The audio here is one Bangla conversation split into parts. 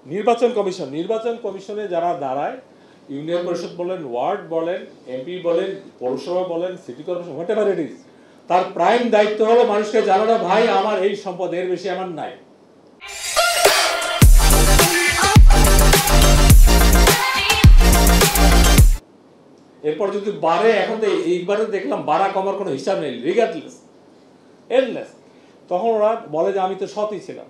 নির্বাচন কমিশনে যারা দাঁড়ায়, ইউনিয়ন পরিষদ বলেন, ওয়ার্ড বলেন, এমপি বলেন, পৌরসভা বলেন, city corporation, what ever it is, তার প্রাইম দায়িত্ব হলো মানুষকে জানানো, ভাই আমার এই সম্পদ, এর বেশি আমার নাই। এরপর যদি বাড়ে, এখন তো এইবারে দেখলাম বাড়া কমার কোনো হিসাব নেই, রিগার্ডলেস, এন্ডলেস, তখন ওরা বলে যে আমি তো সৎই ছিলাম।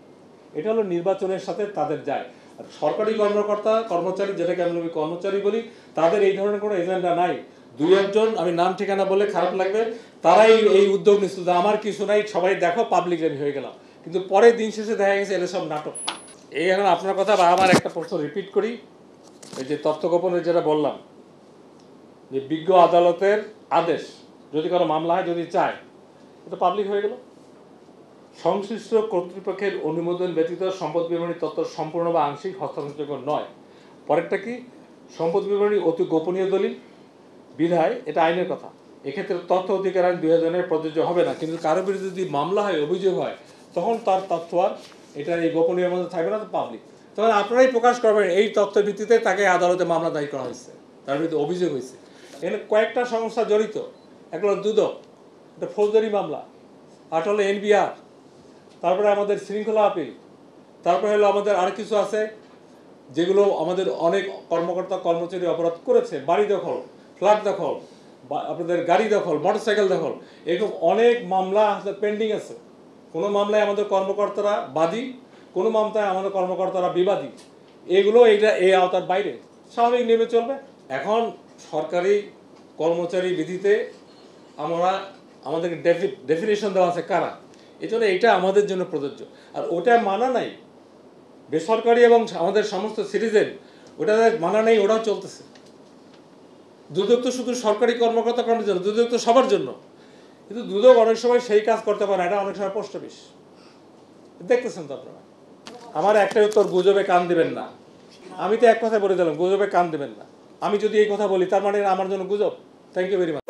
এটা হলো নির্বাচনের সাথে তাদের যায়। আর সরকারি কর্মকর্তা কর্মচারী, যেটাকে আমি কর্মচারী বলি, তাদের এই ধরনের কোনো এজেন্ডা নাই। দুই একজন, আমি নাম ঠিকানা বলে খারাপ লাগবে, তারাই এই উদ্যোগ নিচ্ছিল, আমার কিছু নাই, সবাই দেখো, পাবলিক আমি হয়ে গেলাম। কিন্তু পরের দিন শেষে দেখা গেছে এলে সব নাটক। এই এখন আপনার কথা বা আমার একটা প্রশ্ন রিপিট করি, এই যে তথ্য গোপনের যেটা বললাম, যে বিজ্ঞ আদালতের আদেশ যদি কারো মামলা হয়, যদি চায়, এটা পাবলিক হয়ে গেল। সংশ্লিষ্ট কর্তৃপক্ষের অনুমোদন ব্যতীত সম্পদ বিবরণী তথ্য সম্পূর্ণ বা আংশিক হস্তান্তরযোগ্য নয়। পরেরটা কি? সম্পদ বিবরণী অতি গোপনীয় দলিল বিধায় এটা আইনের কথা। এক্ষেত্রে তথ্য অধিকার আইন 2000 প্রযোজ্য হবে না। কিন্তু কারো বিরুদ্ধে যদি মামলা হয়, অভিযোগ হয়, তখন তার তথ্য আর এটা এই গোপনীয় মধ্যে থাকবে না, তো পাবলিক। তখন আপনারাই প্রকাশ করবেন এই তথ্যের ভিত্তিতে তাকে আদালতে মামলা দায়ের করা হয়েছে, তার বিরুদ্ধে অভিযোগ হয়েছে। এখানে কয়েকটা সংস্থা জড়িত, এগুলো দুদক, এটা ফৌজদারি মামলা, আর হলো এনবিআর, তারপরে আমাদের শৃঙ্খলা আপিল, তারপরে হলো আমাদের আর কিছু আছে যেগুলো আমাদের অনেক কর্মকর্তা কর্মচারী অপরাধ করেছে, বাড়ি দখল, ফ্ল্যাট দখল, আপনাদের গাড়ি দখল, মোটরসাইকেল দখল, এরকম অনেক মামলা পেন্ডিং আছে। কোনো মামলায় আমাদের কর্মকর্তারা বাদী, কোনো মামলায় আমাদের কর্মকর্তারা বিবাদী। এগুলো এই আওতার বাইরে, স্বাভাবিক নেমে চলবে। এখন সরকারি কর্মচারী বিধিতে আমাদেরকে ডেফিনেশন দেওয়া আছে কারা, এই জন্য এটা আমাদের জন্য প্রযোজ্য। আর ওটা মানা নাই বেসরকারি এবং আমাদের সমস্ত সিটিজেন, ওটা মানা নেই, ওটাও চলতেছে। দুদক তো শুধু সরকারি কর্মকর্তা করার জন্য, দুদক তো সবার জন্য, কিন্তু দুদক অনেক সময় সেই কাজ করতে পারে না, এটা অনেক সময় পোস্ট অফিস। দেখতেছেন তো আপনারা। আমার একটাই উত্তর, গুজবে কান দিবেন না। আমি তো এক কথা বলে দিলাম, গুজবে কান দিবেন না। আমি যদি এই কথা বলি, তার মানে আমার জন্য গুজব। Thank you very much.